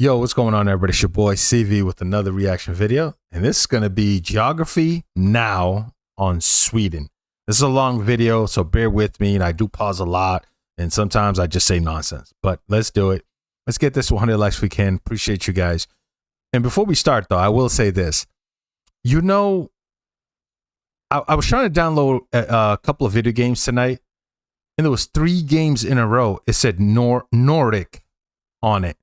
Yo, what's going on, everybody? It's your boy CV with another reaction video, and this is going to be Geography Now on Sweden. This is a long video, so bear with me, and I do pause a lot, and sometimes I just say nonsense, but let's do it. Let's get this 100 likes if we can. Appreciate you guys. And before we start, though, I will say this. You know, I was trying to download a couple of video games tonight, and there was 3 games in a row. It said Nordic on it.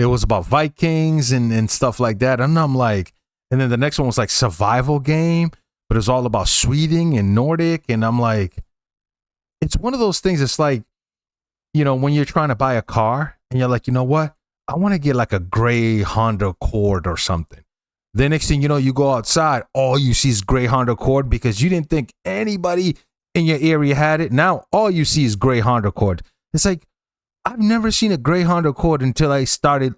It was about Vikings and stuff like that. And I'm like, and then the next one was like survival game, but it was all about Sweden and Nordic. And I'm like, it's one of those things. It's like, you know, when you're trying to buy a car and you're like, you know what? I want to get like a gray Honda Accord or something. The next thing you know, you go outside, all you see is gray Honda Accord because you didn't think anybody in your area had it. Now all you see is gray Honda Accord. It's like, I've never seen a gray Honda Accord until I started,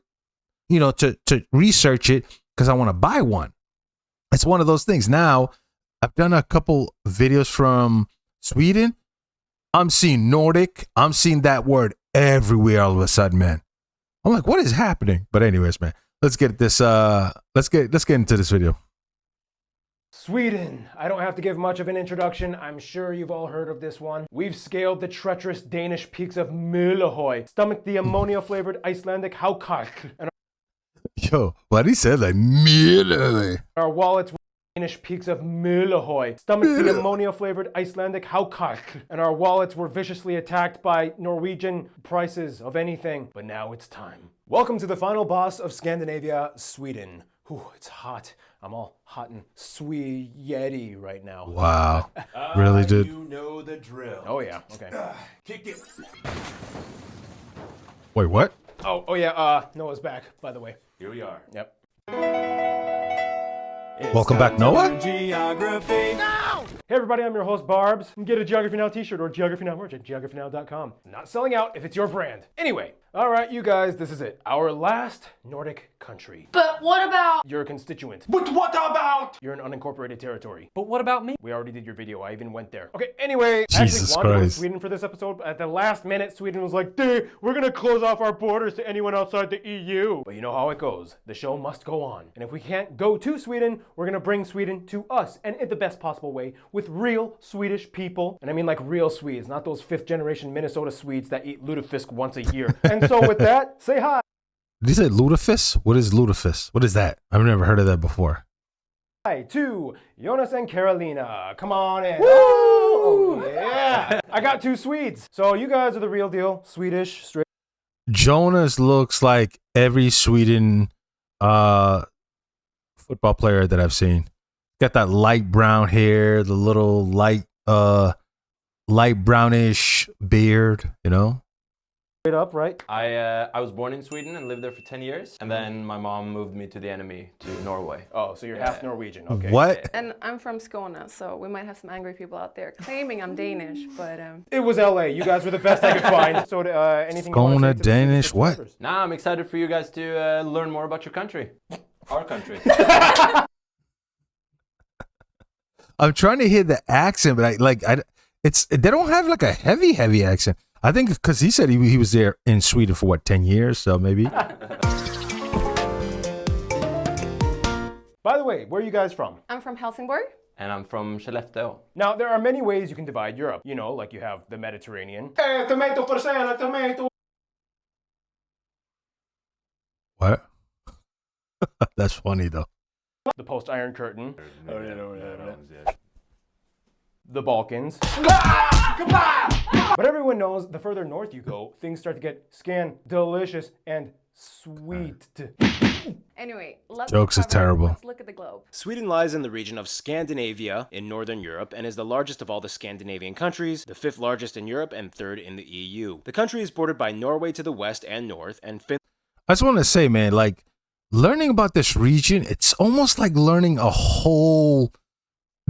you know, to research it because I want to buy one. It's one of those things. Now, I've done a couple videos from Sweden. I'm seeing Nordic. I'm seeing that word everywhere all of a sudden, man. I'm like, what is happening? But anyways, man, let's get this. Let's get into this video. Sweden. I don't have to give much of an introduction. I'm sure you've all heard of this one. We've scaled the treacherous Danish peaks of Møllehøj, stomached the ammonia-flavored Icelandic Haukar, and Yo, why did he say like Møllehøj? our wallets were Danish peaks of Møllehøj, stomached the ammonia-flavored Icelandic Haukar, and our wallets were viciously attacked by Norwegian prices of anything. But now it's time. Welcome to the final boss of Scandinavia, Sweden. Ooh, it's hot. I'm all hot and sweaty right now. Wow. Really, dude? You know the drill. Oh yeah, okay. Kick it. Wait, what? Oh yeah, Noah's back, by the way. Here we are. Yep. Welcome back, Noah? Geography. Hey everybody, I'm your host Barbs. Get a Geography Now t-shirt or Geography Now merch at geographynow.com. Not selling out if it's your brand. Anyway, alright you guys, this is it. Our last Nordic country. But what about... You're a constituent. But what about? You're an unincorporated territory. But what about me? We already did your video, I even went there. Okay, anyway, Jesus I actually wanted to go to Christ. Sweden for this episode, but at the last minute, Sweden was like, dude, we're gonna close off our borders to anyone outside the EU. But you know how it goes. The show must go on. And if we can't go to Sweden, we're gonna bring Sweden to us, and in the best possible way, with real Swedish people. And I mean like real Swedes, not those 5th generation Minnesota Swedes that eat lutefisk once a year. And so with that, say hi. Did he say lutefisk? What is lutefisk? What is that? I've never heard of that before. Hi to Jonas and Carolina. Come on in. Oh, yeah. I got 2 Swedes. So you guys are the real deal. Swedish, straight. Jonas looks like every Sweden football player that I've seen. Got that light brown hair, the little light brownish beard, you know? Straight up, right? I was born in Sweden and lived there for 10 years, and then my mom moved me to the enemy, to Norway. Oh, so you're half Norwegian. Okay. What? And I'm from Skåne, so we might have some angry people out there claiming I'm Danish, but It was LA. You guys were the best I could find. So anything you want to say Skåne, to the Danish, what? subscribers? Now I'm excited for you guys to learn more about your country. Our country. I'm trying to hear the accent, but they don't have like a heavy accent. I think because he said he was there in Sweden for what, 10 years, so maybe. By the way, where are you guys from? I'm from Helsingborg. And I'm from Skellefteå. Now, there are many ways you can divide Europe. You know, like you have the Mediterranean. Tomato for sale, tomato. What? That's funny though. The post-Iron Curtain. The Balkans. But everyone knows the further north you go, things start to get delicious and sweet. Anyway, let's Jokes is terrible. Let's look at the globe. Sweden lies in the region of Scandinavia in Northern Europe and is the largest of all the Scandinavian countries, the 5th largest in Europe and 3rd in the EU. The country is bordered by Norway to the west and north and Finland. I just want to say, man, like learning about this region, it's almost like learning a whole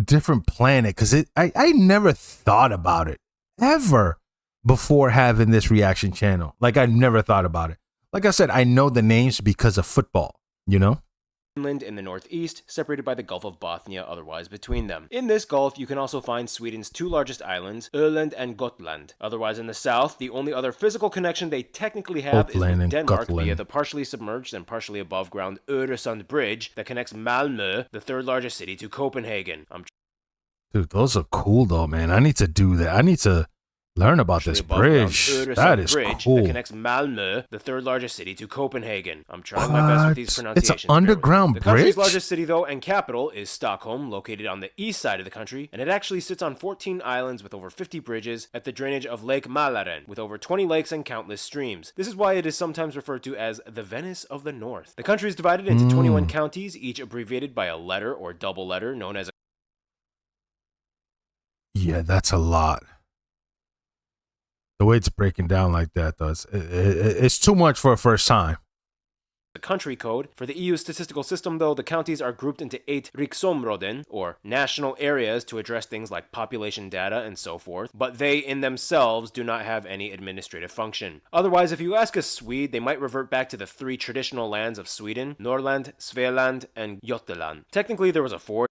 different planet because I never thought about it ever before having this reaction channel. Like I never thought about it. Like I said, I know the names because of football, you know? Finland in the northeast, separated by the Gulf of Bothnia otherwise between them. In this gulf, you can also find Sweden's two largest islands, Öland and Gotland. Otherwise in the south, the only other physical connection they technically have is with Denmark via the partially submerged and partially above ground Öresund Bridge that connects Malmö, the third largest city, to Copenhagen. Dude, those are cool though, man. I need to do that. I need to learn about this bridge. That is cool. That connects Malmö, the third largest city, to Copenhagen. I'm trying my best with these pronunciations. It's an underground bridge? The country's largest city, though, and capital is Stockholm, located on the east side of the country, and it actually sits on 14 islands with over 50 bridges at the drainage of Lake Mälaren, with over 20 lakes and countless streams. This is why it is sometimes referred to as the Venice of the North. The country is divided into 21 counties, each abbreviated by a letter or double letter known as a... Yeah, that's a lot. The way it's breaking down like that, though, it's too much for a first time. The country code. For the EU statistical system, though, the counties are grouped into 8 riksområden, or national areas, to address things like population data and so forth, but they in themselves do not have any administrative function. Otherwise, if you ask a Swede, they might revert back to the 3 traditional lands of Sweden, Norrland, Svealand, and Götaland. Technically, there was a 4th.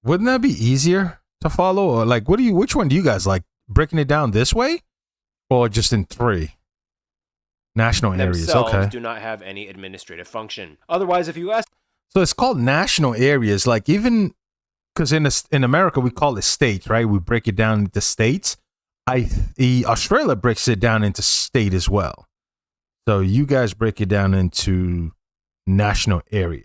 Wouldn't that be easier to follow? Or like, which one do you guys like? Breaking it down this way? Or just in 3 national areas? Okay. Do not have any administrative function. Otherwise, if you ask, so it's called national areas. Like even because in America we call it states, right? We break it down into states. Australia breaks it down into state as well. So you guys break it down into national areas.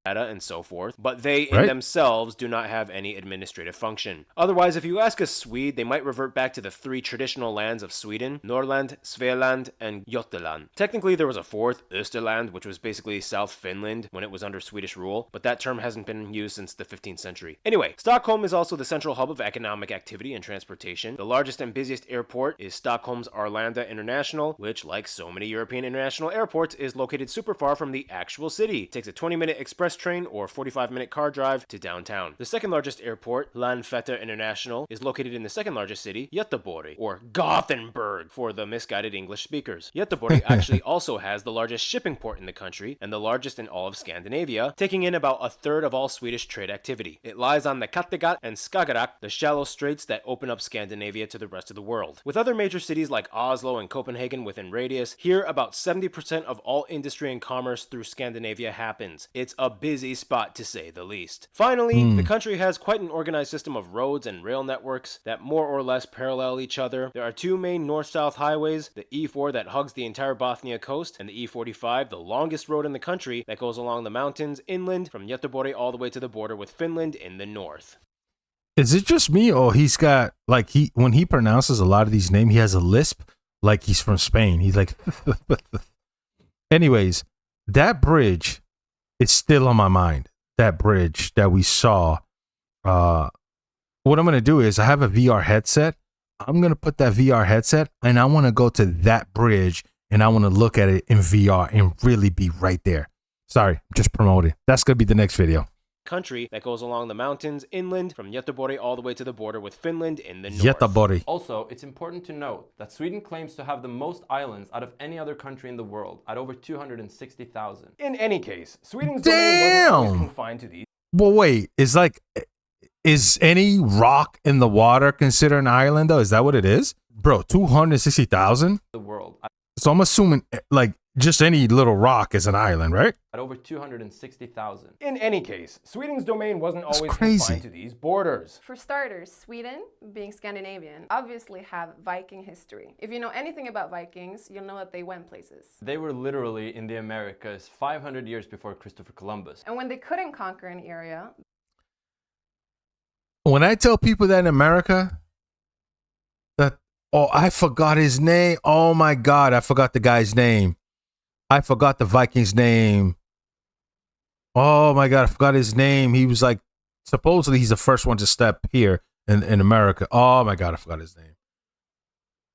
Data and so forth, but they in themselves do not have any administrative function. Otherwise, if you ask a Swede, they might revert back to the 3 traditional lands of Sweden, Norrland, Svealand, and Götaland. Technically, there was a 4th, Österland, which was basically South Finland when it was under Swedish rule, but that term hasn't been used since the 15th century. Anyway, Stockholm is also the central hub of economic activity and transportation. The largest and busiest airport is Stockholm's Arlanda International, which, like so many European international airports, is located super far from the actual city. It takes a 20-minute express train or 45-minute car drive to downtown. The second largest airport, Landvetter International, is located in the second largest city, Göteborg, or Gothenburg for the misguided English speakers. Göteborg actually also has the largest shipping port in the country and the largest in all of Scandinavia, taking in about a third of all Swedish trade activity. It lies on the Kattegat and Skagerrak, the shallow straits that open up Scandinavia to the rest of the world. With other major cities like Oslo and Copenhagen within radius, here about 70% of all industry and commerce through Scandinavia happens. It's a busy spot to say the least. Finally, the country has quite an organized system of roads and rail networks that more or less parallel each other. There are 2 main north-south highways, the E4 that hugs the entire Bothnia coast, and the E45, the longest road in the country that goes along the mountains inland from Göteborg all the way to the border with Finland in the north. Is it just me, or he's got, like, when he pronounces a lot of these names, he has a lisp like he's from Spain. He's like, anyways, that bridge, it's still on my mind. That bridge that we saw. What I'm going to do is I have a VR headset. I'm going to put that VR headset and I want to go to that bridge and I want to look at it in VR and really be right there. Sorry, just promoting. That's going to be the next video. Country that goes along the mountains inland from Göteborg all the way to the border with Finland in the north. Göteborg. Also, it's important to note that Sweden claims to have the most islands out of any other country in the world at over 260,000. In any case, Sweden's domain wasn't always confined to these. Well, wait, is any rock in the water considered an island though? Is that what it is? Bro, 260,000? The world. So I'm assuming like just any little rock is an island, right? At over 260,000. In any case, Sweden's domain wasn't always confined to these borders. For starters, Sweden, being Scandinavian, obviously have Viking history. If you know anything about Vikings, you'll know that they went places. They were literally in the Americas 500 years before Christopher Columbus. And when they couldn't conquer an area... When I tell people that in America, that, oh, I forgot his name. Oh my God, I forgot the guy's name. I forgot the Viking's name. Oh my God, I forgot his name. He was like, supposedly he's the first one to step here in America. Oh my God, I forgot his name.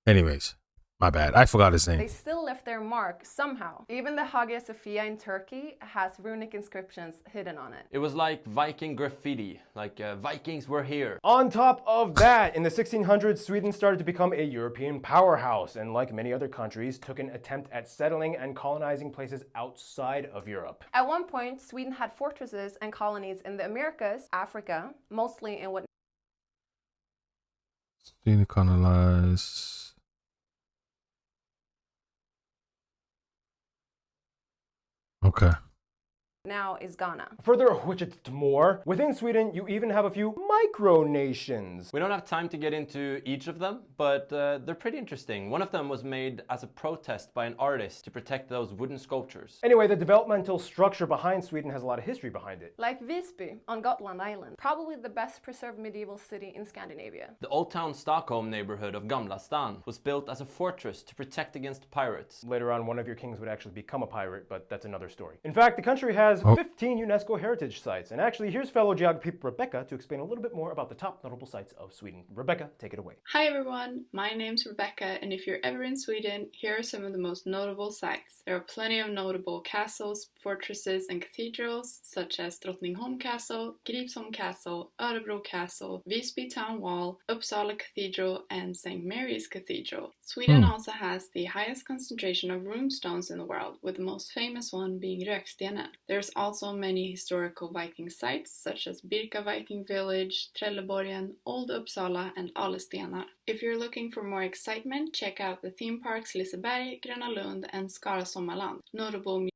Anyways, My bad. I forgot his they name. still left their mark somehow. Even the Hagia Sophia in Turkey has runic inscriptions hidden on it. It was like Viking graffiti, like Vikings were here. On top of that, in the 1600s, Sweden started to become a European powerhouse, and like many other countries, took an attempt at settling and colonizing places outside of Europe. At one point, Sweden had fortresses and colonies in the Americas, Africa, mostly in what Sweden colonized. Okay. now is Ghana. Further, which it's more, within Sweden, you even have a few micronations. We don't have time to get into each of them, but they're pretty interesting. One of them was made as a protest by an artist to protect those wooden sculptures. Anyway, the developmental structure behind Sweden has a lot of history behind it. Like Visby on Gotland Island, probably the best preserved medieval city in Scandinavia. The Old Town Stockholm neighborhood of Gamla Stan was built as a fortress to protect against pirates. Later on, one of your kings would actually become a pirate, but that's another story. In fact, the country has 15 UNESCO heritage sites. And actually, here's fellow geography Rebecca to explain a little bit more about the top notable sites of Sweden. Rebecca, take it away. Hi everyone, my name's Rebecca, and if you're ever in Sweden, here are some of the most notable sites. There are plenty of notable castles, fortresses, and cathedrals, such as Drottningholm Castle, Gripsholm Castle, Örebro Castle, Visby Town Wall, Uppsala Cathedral, and St. Mary's Cathedral. Sweden also has the highest concentration of runestones in the world, with the most famous one being Rökstenen. There's also many historical Viking sites, such as Birka Viking Village, Trelleborgen, Old Uppsala, and Alestenar. If you're looking for more excitement, check out the theme parks Liseberg, Gröna Lund, and Skara Sommarland. Notable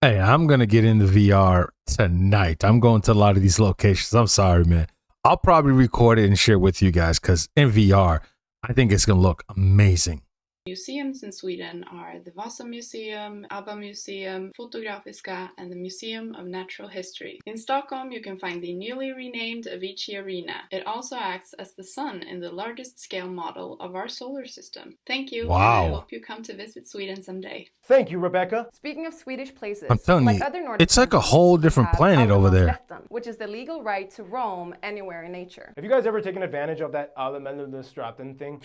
Hey, I'm going to get into VR tonight. I'm going to a lot of these locations. I'm sorry, man. I'll probably record it and share it with you guys because in VR, I think it's going to look amazing. museums in Sweden are the Vasa Museum, ABBA Museum, Fotografiska, and the Museum of Natural History. In Stockholm, you can find the newly renamed Avicii Arena. It also acts as the sun in the largest scale model of our solar system. Thank you, Wow. and I hope you come to visit Sweden someday. Thank you, Rebecca. Speaking of Swedish places, I'm telling like you, other Nordic it's like a countries, whole we different have planet over there. Allemansrätten, which is the legal right to roam anywhere in nature. Have you guys ever taken advantage of that Allemansrätten thing?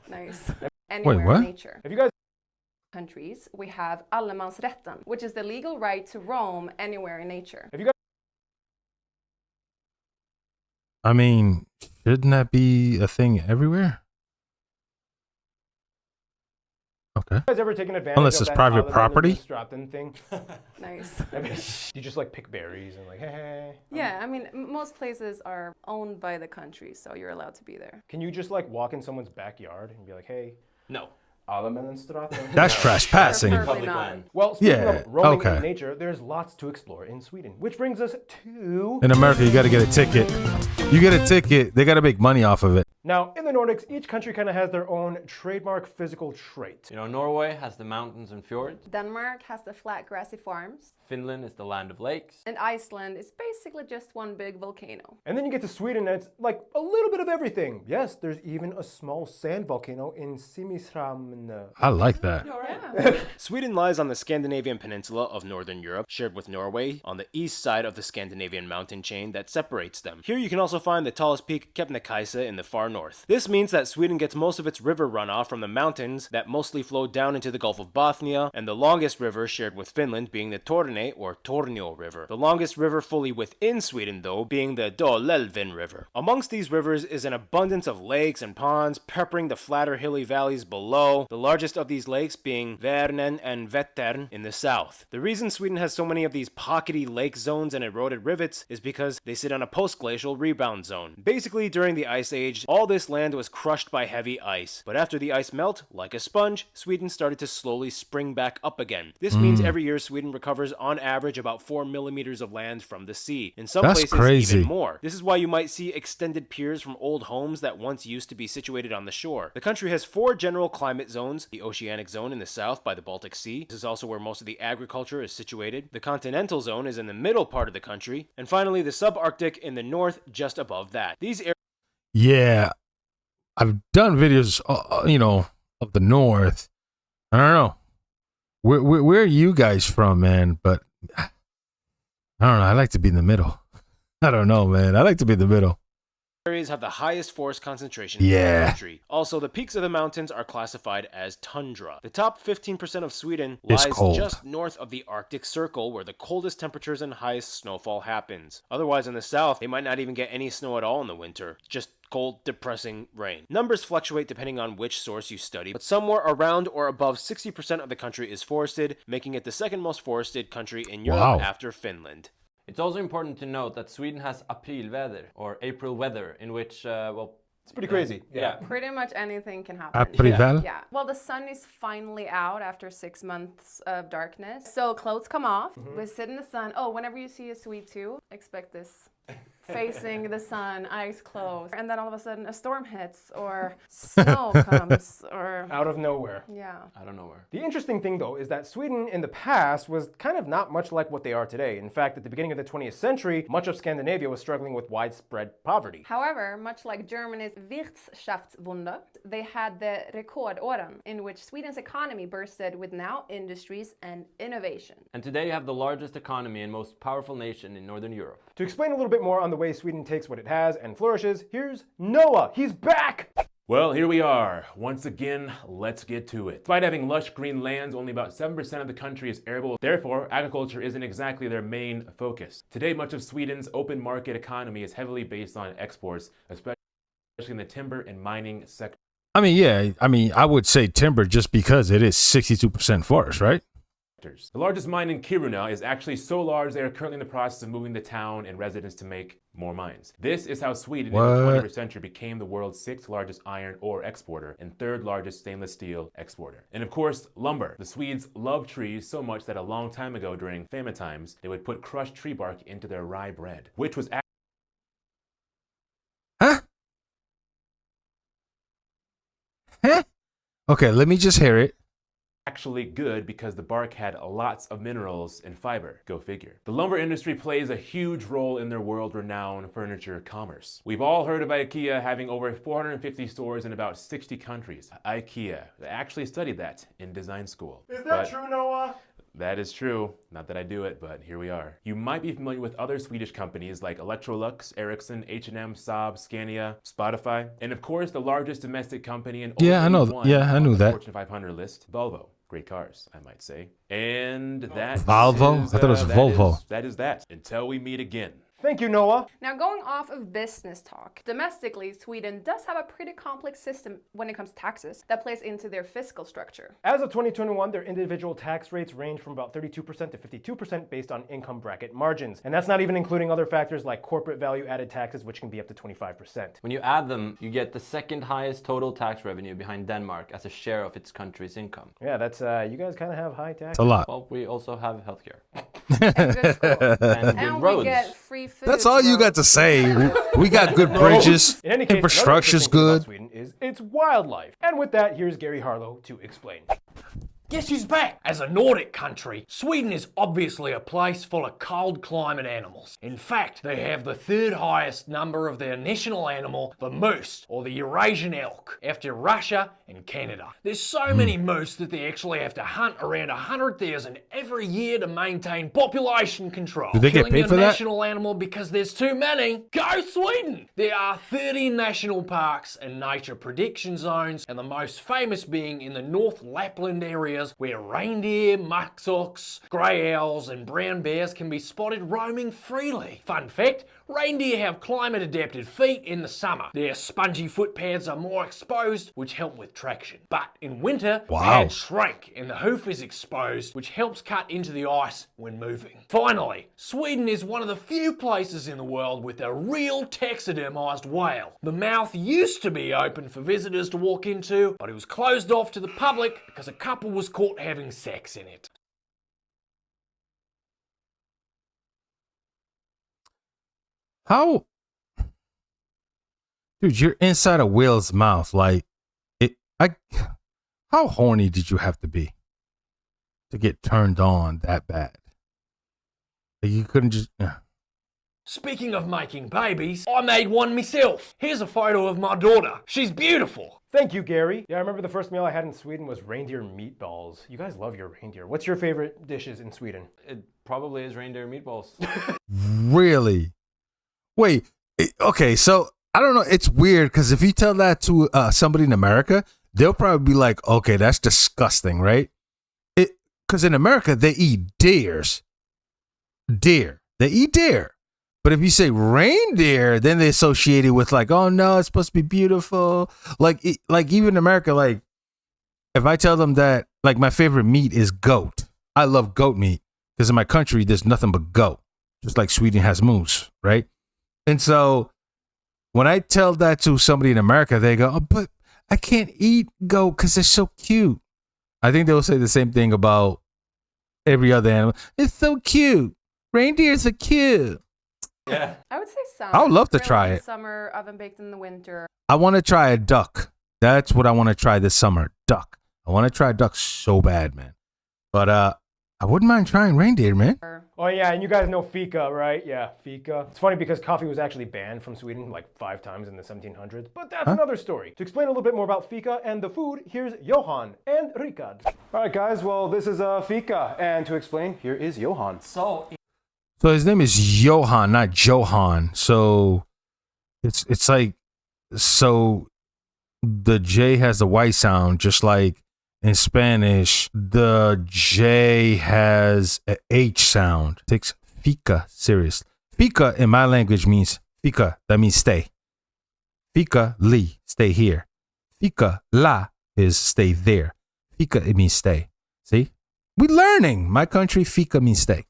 Nice. Anywhere what? in nature. Have you guys Countries, we have Allemansrätten, which is the legal right to roam anywhere in nature. I mean, shouldn't that be a thing everywhere? Okay. ever taken advantage Unless of it's that private property. Allemansrätten thing? Nice. I mean, you just like pick berries and like, hey. Yeah, I mean, most places are owned by the country, so you're allowed to be there. Can you just like walk in someone's backyard and be like, hey, No. Allemansrätten? That's trespassing. Preferably Public not. land. Well, speaking Yeah, of roaming okay. in nature, there's lots to explore in Sweden, which brings us to... In America, you got to get a ticket. You get a ticket, they got to make money off of it. Now, in the Nordics, each country kind of has their own trademark physical trait. You know, Norway has the mountains and fjords. Denmark has the flat grassy farms, Finland is the land of lakes. and Iceland is basically just one big volcano. And then you get to Sweden and it's like a little bit of everything. Yes, there's even a small sand volcano in Simrishamn. I like that. Yeah. Sweden lies on the Scandinavian peninsula of northern Europe, shared with Norway, on the east side of the Scandinavian mountain chain that separates them. Here you can also find the tallest peak, Kebnekaise, in the far north. This means that Sweden gets most of its river runoff from the mountains that mostly flow down into the Gulf of Bothnia, and the longest river shared with Finland being the Torne or Tornio River. The longest river fully within Sweden, though, being the Dalälven River. Amongst these rivers is an abundance of lakes and ponds peppering the flatter hilly valleys below, the largest of these lakes being Värnen and Vättern in the south. The reason Sweden has so many of these pockety lake zones and eroded rivets is because they sit on a post-glacial rebound zone. Basically, during the Ice Age, all this land was crushed by heavy ice. But after the ice melt, like a sponge, Sweden started to slowly spring back up again. This means every year Sweden recovers on average about 4 millimeters of land from the sea. In some That's places, crazy. even more. This is why you might see extended piers from old homes that once used to be situated on the shore. The country has 4 general climate zones: the oceanic zone in the south by the Baltic Sea. This is also where most of the agriculture is situated. The continental zone is in the middle part of the country. And finally, the subarctic in the north just above that. These areas Yeah, I've done videos, you know, of the North. I don't know. Where are you guys from, man? But I don't know. I like to be in the middle. I don't know, man. I like to be in the middle. areas have the highest forest concentration in the country. Also, the peaks of the mountains are classified as tundra. The top 15% of Sweden lies just north of the Arctic Circle, where the coldest temperatures and highest snowfall happens. Otherwise, in the south, they might not even get any snow at all in the winter. Just cold, depressing rain. Numbers fluctuate depending on which source you study, but somewhere around or above 60% of the country is forested, making it the second most forested country in Europe after Finland. It's also important to note that Sweden has aprilväder, or April weather, in which, it's pretty crazy. Yeah. Pretty much anything can happen. Aprilväder? Yeah. Well, the sun is finally out after 6 months of darkness. So clothes come off. We sit in the sun. Oh, whenever you see a Swede too, expect this. Facing the sun, eyes closed. And then all of a sudden a storm hits or snow comes or... Out of nowhere. Yeah. I don't know where. The interesting thing though is that Sweden in the past was kind of not much like what they are today. In fact, at the beginning of the 20th century, much of Scandinavia was struggling with widespread poverty. However, much like Germany's Wirtschaftswunder, they had the Rekordåren, in which Sweden's economy bursted with now industries and innovation. And today you have the largest economy and most powerful nation in Northern Europe. To explain a little bit more on the way Sweden takes what it has and flourishes, here's Noah. He's back! Well, here we are. Once again, let's get to it. Despite having lush green lands, only about 7% of the country is arable. Therefore, agriculture isn't exactly their main focus. Today, much of Sweden's open market economy is heavily based on exports, especially in the timber and mining sector. I mean, I would say timber just because it is 62% forest, right? The largest mine in Kiruna is actually so large they are currently in the process of moving the town and residents to make more mines. This is how Sweden in the 21st century became the world's 6th largest iron ore exporter and 3rd largest stainless steel exporter. And of course, lumber. The Swedes love trees so much that a long time ago during famine times, they would put crushed tree bark into their rye bread, which was Huh? Okay, let me just hear it. actually good because the bark had lots of minerals and fiber. Go figure. The lumber industry plays a huge role in their world-renowned furniture commerce. We've all heard of IKEA having over 450 stores in about 60 countries. IKEA. I actually studied that in design school. Is that true, Noah? That is true. Not that I do it, but here we are. You might be familiar with other Swedish companies like Electrolux, Ericsson, H&M, Saab, Scania, Spotify, and of course the largest domestic company and I know. one Yeah, I knew on the that. Fortune 500 list, Volvo. Great cars, I might say. And that Volvo? is, I thought it was Volvo. That is that. Until we meet again. Thank you, Noah. Now, going off of business talk, domestically, Sweden does have a pretty complex system when it comes to taxes that plays into their fiscal structure. As of 2021, their individual tax rates range from about 32% to 52% based on income bracket margins. And that's not even including other factors like corporate value added taxes, which can be up to 25%. When you add them, you get the second highest total tax revenue behind Denmark as a share of its country's income. Yeah, that's, you guys kind of have high taxes. It's a lot. Well, we also have healthcare. And good school. And good And roads. we get free food. That's all you got to say. We got good bridges. In any case, Infrastructure's another good. interesting thing about Sweden is its wildlife. And with that, here's Gary Harlow to explain. Guess who's back? As a Nordic country, Sweden is obviously a place full of cold climate animals. In fact, they have the 3rd highest number of their national animal, the moose, or the Eurasian elk, after Russia and Canada. There's so many moose that they actually have to hunt around 100,000 every year to maintain population control. Do they get Killing paid your for that? national animal because there's too many. Go Sweden! There are 30 national parks and nature prediction zones, and the most famous being in the North Lapland areas where reindeer, muskox, grey owls and brown bears can be spotted roaming freely. Fun fact, reindeer have climate adapted feet in the summer. Their spongy footpads are more exposed, which help with traction. But in winter, Wow. pads shrink and the hoof is exposed, which helps cut into the ice when moving. Finally, Sweden is one of the few places in the world with a real taxidermised whale. The mouth used to be open for visitors to walk into, but it was closed off to the public because a couple was caught having sex in it. How, dude? You're inside a whale's mouth. Like, how horny did you have to be to get turned on that bad? Like, you couldn't just. Speaking of making babies, I made one myself. Here's a photo of my daughter. She's beautiful. Thank you, Gary. Yeah, I remember the first meal I had in Sweden was reindeer meatballs. You guys love your reindeer. What's your favorite dishes in Sweden? It probably is reindeer meatballs. Really? Wait. Okay, so I don't know. It's weird because if you tell that to somebody in America, they'll probably be like, okay, that's disgusting, right? Because in America, they eat deers. Deer. They eat deer. But if you say reindeer, then they associate it with like, oh no, it's supposed to be beautiful. Like even in America, like if I tell them that like my favorite meat is goat, I love goat meat because in my country, there's nothing but goat, just like Sweden has moose, right? And so when I tell that to somebody in America, they go, oh, but I can't eat goat because they're so cute. I think they'll say the same thing about every other animal. It's so cute. Reindeers are cute. Yeah. I would say summer. I would love to Grilled try in it. Summer, oven baked in the winter. I want to try a duck. That's what I want to try this summer. Duck. I want to try duck so bad, man. But I wouldn't mind trying reindeer, man. Oh yeah, and you guys know fika, right? Yeah, fika. It's funny because coffee was actually banned from Sweden like 5 times in the 1700s, but that's another story. To explain a little bit more about fika and the food, here's Johan and Rikard. All right, guys, well, this is fika, and to explain, here is Johan. So his name is Johan, not Johan. So it's like, so the J has the Y sound, just like in Spanish, the J has an H sound. It takes fika serious. Fika in my language means fika, that means stay. Fika li, stay here. Fika la is stay there. Fika, it means stay. See? We're learning. My country, fika means stay.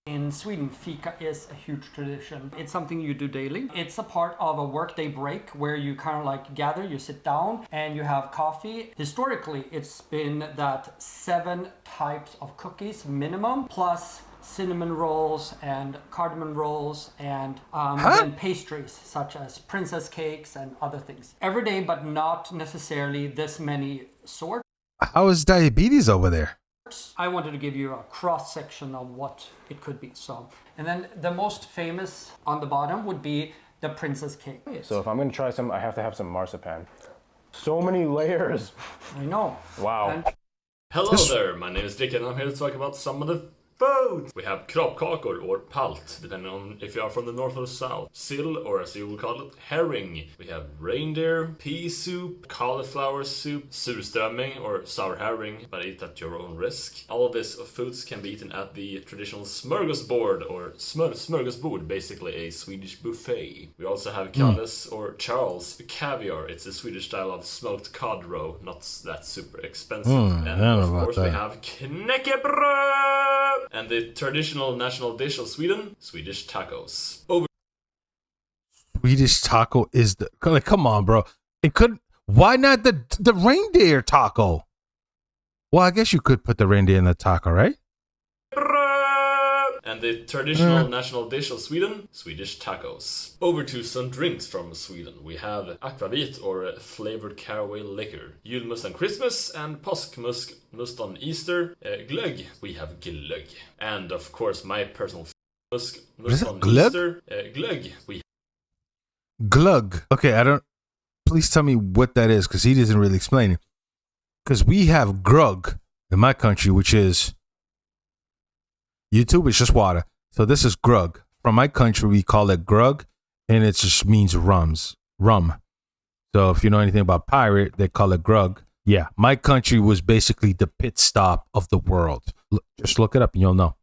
In Sweden, fika is a huge tradition. It's something you do daily. It's a part of a workday break where you kind of like gather, you sit down and you have coffee. Historically, it's been that 7 types of cookies minimum, plus cinnamon rolls and cardamom rolls and then pastries such as princess cakes and other things. Every day, but not necessarily this many sorts. How is diabetes over there? I wanted to give you a cross section of what it could be. So, and then the most famous on the bottom would be the princess cake. So if I'm gonna try some, I have to have some marzipan. So many layers. I know. Wow. And Hello there, my name is Rick and I'm here to talk about some of the food. We have kroppkakor or palt, depending on if you are from the north or the south. Sill, or as you will call it, herring. We have reindeer, pea soup, cauliflower soup, surströmming or sour herring, but eat at your own risk. All of these foods can be eaten at the traditional smörgåsbord or smörgåsbord, basically a Swedish buffet. We also have kalles or Charles caviar. It's a Swedish style of smoked cod roe, not that super expensive. And of course we have knäckebröd! And the traditional national dish of Sweden, Swedish tacos. Swedish taco is the, like, come on, bro. It could, why not the reindeer taco? Well, I guess you could put the reindeer in the taco, right? And the traditional national dish of Sweden, Swedish tacos. Over to some drinks from Sweden. We have akvavit or flavored caraway liquor, julmust on Christmas, and påskmust on Easter. Glögg, we have glögg. And of course, my personal must on glögg? Easter. Glögg, we Glug. Okay, I don't, please tell me what that is, because he doesn't really explain it. Because we have grug in my country, which is YouTube, it's just water. So this is grug. From my country, we call it grug, and it just means rum. So if you know anything about pirate, they call it grug. Yeah, my country was basically the pit stop of the world. Just look it up and you'll know.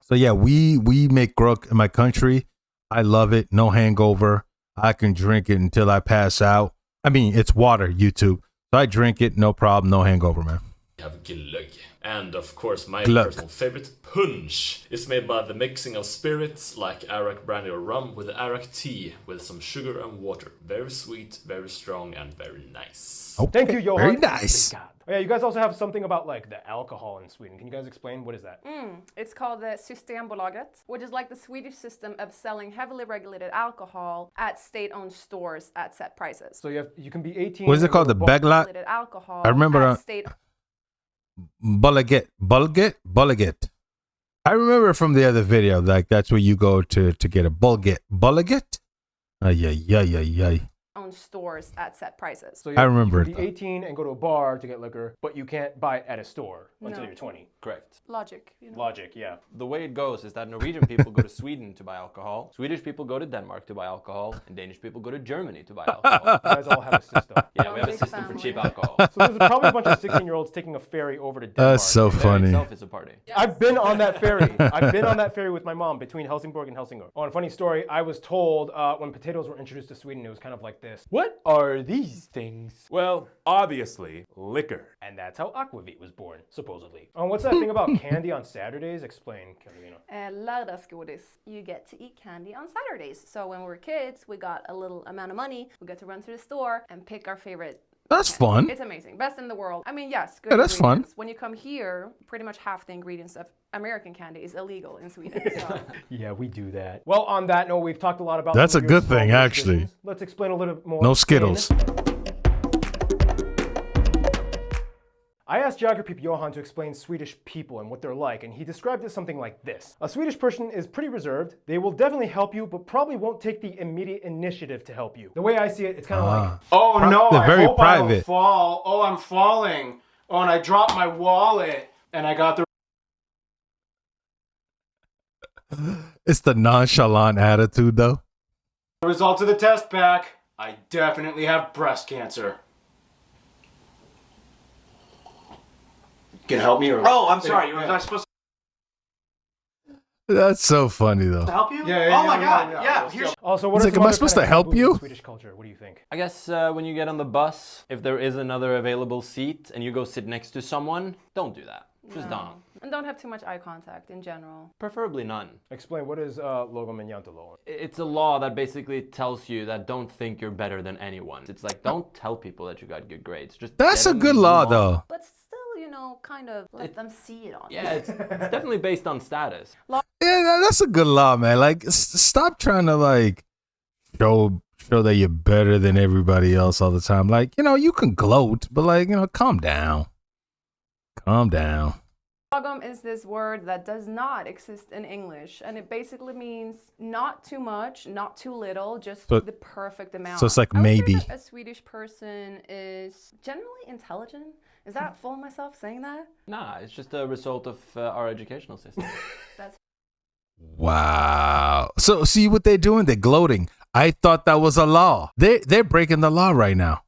So yeah, we make grug in my country. I love it. No hangover. I can drink it until I pass out. I mean, it's water, YouTube. So I drink it, no problem, no hangover, man. have glögg. And of course, my Glögg. personal favorite, punch. It's made by the mixing of spirits like arak, brandy, or rum with arak tea with some sugar and water. Very sweet, very strong, and very nice. Okay. Thank you, Johan. Very nice. Oh, yeah, you guys also have something about like the alcohol in Sweden. Can you guys explain what is that? It's called the Systembolaget, which is like the Swedish system of selling heavily regulated alcohol at state-owned stores at set prices. So you can be 18. What is it and go called? to The bar- Begla? Regulated alcohol I remember at a- state. Bulliget. I remember from the other video, like that's where you go to get a bulget. Bulliget? Yeah. own stores at set prices. So I remember you it, can be 18 and go to a bar to get liquor, but you can't buy it at a store until No. you're 20. Correct. Logic, you know. Logic, yeah. The way it goes is that Norwegian people go to Sweden to buy alcohol, Swedish people go to Denmark to buy alcohol, and Danish people go to Germany to buy alcohol. You guys all have a system. Yeah, we have a Big system for family. cheap alcohol. So there's probably a bunch of 16-year-olds taking a ferry over to Denmark. That's so That funny. itself is a party. I've been on that ferry. I've been on that ferry with my mom between Helsingborg and Helsingør. Oh, and a funny story, I was told when potatoes were introduced to Sweden, it was kind of like this. What are these things? Well, obviously, liquor. And that's how aquavit was born, supposedly. Oh, what's that thing about candy on Saturdays? Explain, Carolina. Lördagsgodis. You get to eat candy on Saturdays. So when we were kids, we got a little amount of money. We got to run to the store and pick our favorite. That's candy. fun. It's amazing. Best in the world. I mean, yes, good Yeah, that's fun. ingredients. When you come here, pretty much half the ingredients of American candy is illegal in Sweden. So. Yeah, we do that. Well, on that note, we've talked a lot about... That's some a of your good thing, small actually. traditions. Let's explain a little bit more. No Skittles. I asked geography Johan to explain Swedish people and what they're like, and he described it something like this. A Swedish person is pretty reserved. They will definitely help you, but probably won't take the immediate initiative to help you. The way I see it, it's kind of like, oh no, They're I very hope I don't private. fall. Oh, I'm falling. Oh, and I dropped my wallet, and I got the... It's the nonchalant attitude, though. results of the test back. I definitely have breast cancer. Can you help me? Or... Oh, I'm sorry. Was I supposed That's so funny, though. to help you? Yeah, oh my God. Yeah. Here's Also, what It's are like, some am I other supposed kind to of help taboos you? in Swedish culture? What do you think? I guess when you get on the bus, if there is another available seat and you go sit next to someone, don't do that. Just don't. And don't have too much eye contact in general. Preferably none. Explain, what is logom and jantelo? It's a law that basically tells you that don't think you're better than anyone. It's like, don't tell people that you got good grades. Just That's get a them good and law, move on. though. But still, you know, kind of let them see it on Yeah, it's definitely based on status. Yeah, that's a good law, man. Like, stop trying to like show that you're better than everybody else all the time. Like, you know, you can gloat, but like, you know, calm down. Calm down. Lagom is this word that does not exist in English, and it basically means not too much, not too little, just So- the perfect amount. so it's like I would say maybe. that a Swedish person is generally intelligent. Is that full of myself saying that? Nah, it's just a result of our educational system. That's Wow. So see what they're doing? They're gloating. I thought that was a law. They're breaking the law right now.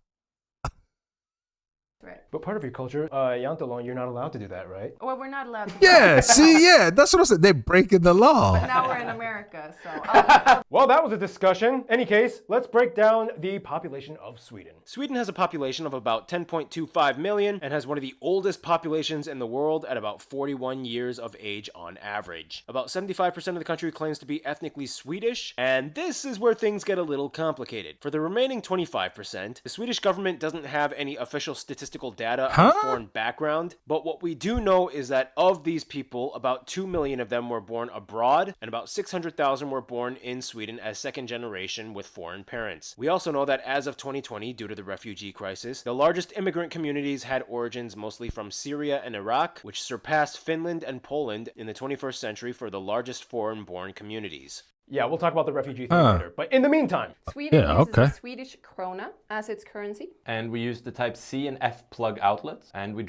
right. But part of your culture, jantelo, you're not allowed to do that, right? Well, we're not allowed to. Yeah, see, yeah, that's what I said. They're breaking the law. But now we're in America, so I'll Well, that was a discussion. Any case, let's break down the population of Sweden. Sweden has a population of about 10.25 million and has one of the oldest populations in the world at about 41 years of age on average. About 75% of the country claims to be ethnically Swedish, and this is where things get a little complicated. For the remaining 25%, the Swedish government doesn't have any official statistical data on foreign background, but what we do know is that of these people, about 2 million of them were born abroad, and about 600,000 were born in Sweden as second generation with foreign parents. We also know that as of 2020, due to the refugee crisis, the largest immigrant communities had origins mostly from Syria and Iraq, which surpassed Finland and Poland in the 21st century for the largest foreign-born communities. Yeah, we'll talk about the refugee thing later, but in the meantime... Sweden Yeah, uses okay. the Swedish krona as its currency. And we use the type C and F plug outlets, and we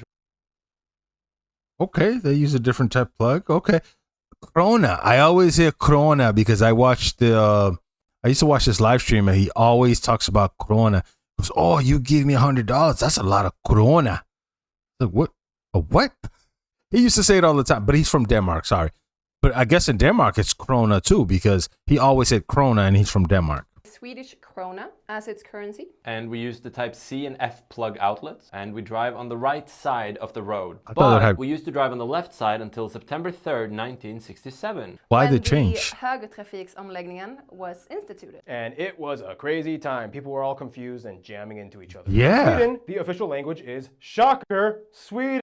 Okay, they use a different type plug. Okay. Krona. I always hear Krona because I watched I used to watch this live stream and he always talks about Krona. He goes, oh, you give me $100. That's a lot of Krona. Like, what? A what? He used to say it all the time, but he's from Denmark, sorry. But I guess in Denmark it's Krona too because he always said Krona and he's from Denmark. Swedish krona as its currency. and we use the type C and F plug outlets, and we drive on the right side of the road. I thought it But had- we used to drive on the left side until September 3rd, 1967. Why when the change? The högertrafiksomläggningen was instituted. And it was a crazy time. People were all confused and jamming into each other. Yeah. In Sweden, the official language is shocker, Sweden.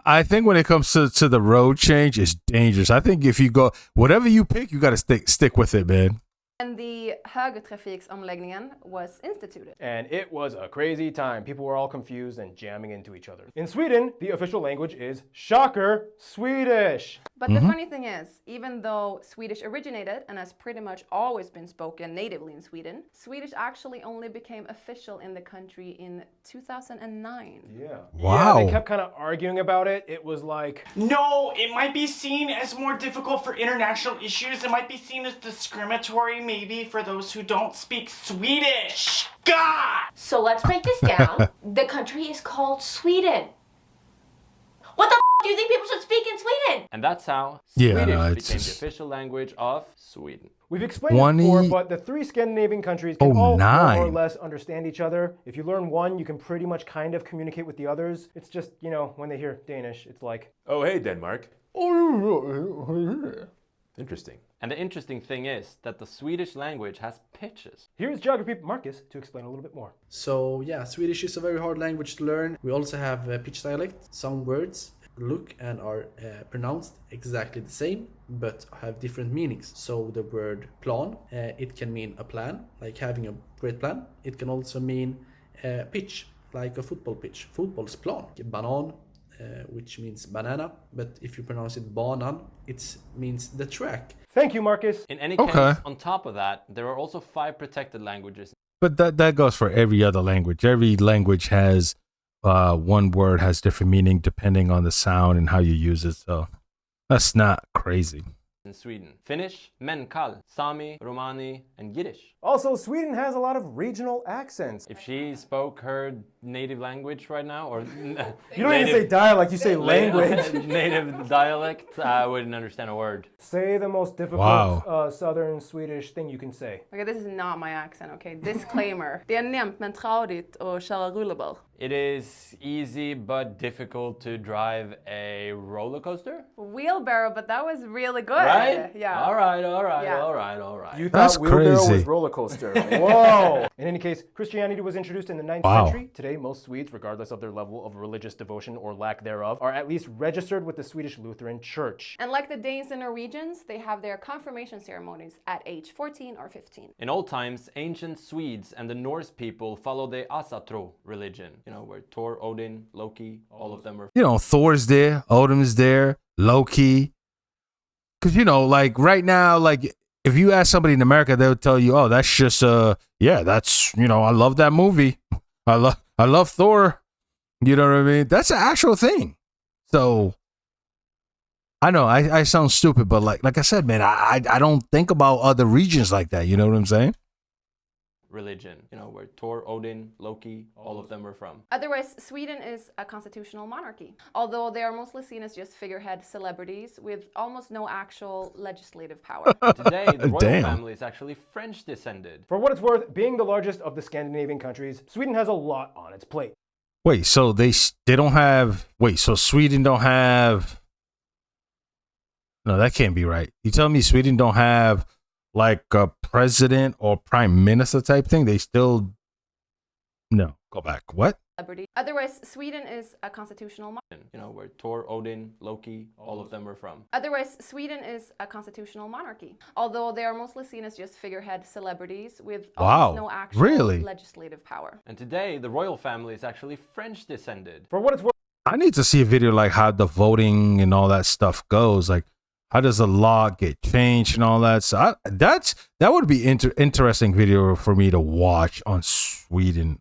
I think when it comes to the road change, it's dangerous. I think if you go, whatever you pick, you got to stick with it, man. And the högertrafiksomläggningen was instituted. And it was a crazy time. People were all confused and jamming into each other. In Sweden, the official language is, shocker, Swedish. But the funny thing is, even though Swedish originated and has pretty much always been spoken natively in Sweden, Swedish actually only became official in the country in 2009. Yeah. Wow. Yeah, they kept kind of arguing about it. It was like, No, it might be seen as more difficult for international issues. It might be seen as discriminatory, maybe, for those who don't speak Swedish. God! So let's break this down. The country is called Sweden. What the do you think people should speak in Sweden? And that's how Yeah, Swedish no, became it's the just- official language of Sweden. we've explained it before, but the 3 Scandinavian countries can all more or 9. less understand each other. If you learn one, you can pretty much kind of communicate with the others. It's just, you know, when they hear Danish, it's like, Oh, hey, Denmark. Interesting. And the interesting thing is that the Swedish language has pitches. here's Geography Marcus to explain a little bit more. So yeah, Swedish is a very hard language to learn. We also have pitch dialect. Some words look and are pronounced exactly the same but have different meanings. So the word plan, it can mean a plan, like having a great plan. It can also mean pitch, like a football pitch, fotbollsplan. Banan, which means banana, but if you pronounce it banan, it means the track. Thank you, Marcus. In any Okay. case, on top of that, there are also 5 protected languages. But that goes for every other language. Every language has one word has different meaning depending on the sound and how you use it. So that's not crazy. in Sweden. Finnish, Menkal, Sami, Romani, and Yiddish. Also, Sweden has a lot of regional accents. If she spoke her native language right now, or You don't even say dialect, you say language. Native dialect, I wouldn't understand a word. Say the most difficult Wow. southern Swedish thing you can say. Okay, this is not my accent, okay? Disclaimer. Det nämnt men tradigt och köra rulleball. It is easy but difficult to drive a roller coaster. Wheelbarrow, but that was really good. Right? Yeah. All right, all right, Yeah. all right, all right. You That's thought wheelbarrow was crazy. roller coaster. Whoa! In any case, Christianity was introduced in the 9th Wow. century. Today, most Swedes, regardless of their level of religious devotion or lack thereof, are at least registered with the Swedish Lutheran Church. And like the Danes and Norwegians, they have their confirmation ceremonies at age 14 or 15. In old times, ancient Swedes and the Norse people followed the Asatru religion, you know, where Thor, Odin, Loki, all of them were. You know, Thor's there, Odin's there, Loki. Because, you know, like right now, like if you ask somebody in America, they'll tell you, oh, that's just, yeah, that's, you know, I love that movie. I love Thor. You know what I mean? That's an actual thing. So I know I sound stupid, but like I said, man, I don't think about other regions like that. You know what I'm saying? Religion, you know, where Thor, Odin, Loki, all of them were from. Otherwise, Sweden is a constitutional monarchy, although they are mostly seen as just figurehead celebrities with almost no actual legislative power. Today, the royal Damn. family is actually French descended. For what it's worth, being the largest of the Scandinavian countries, Sweden has a lot on its plate. Wait, so they don't have, wait, so Sweden don't have, no, that can't be right. You telling me Sweden don't have like a president or prime minister type thing? They still, no, go back. What? Celebrity. Otherwise, Sweden is a constitutional monarchy. You know, where Thor, Odin, Loki, all of them were from. Otherwise, Sweden is a constitutional monarchy, although they are mostly seen as just figurehead celebrities with almost no actual really? legislative power. And today, the royal family is actually French descended. For what it's worth, I need to see a video like how the voting and all that stuff goes. Like, how does the law get changed and all that? So that would be interesting video for me to watch on Sweden.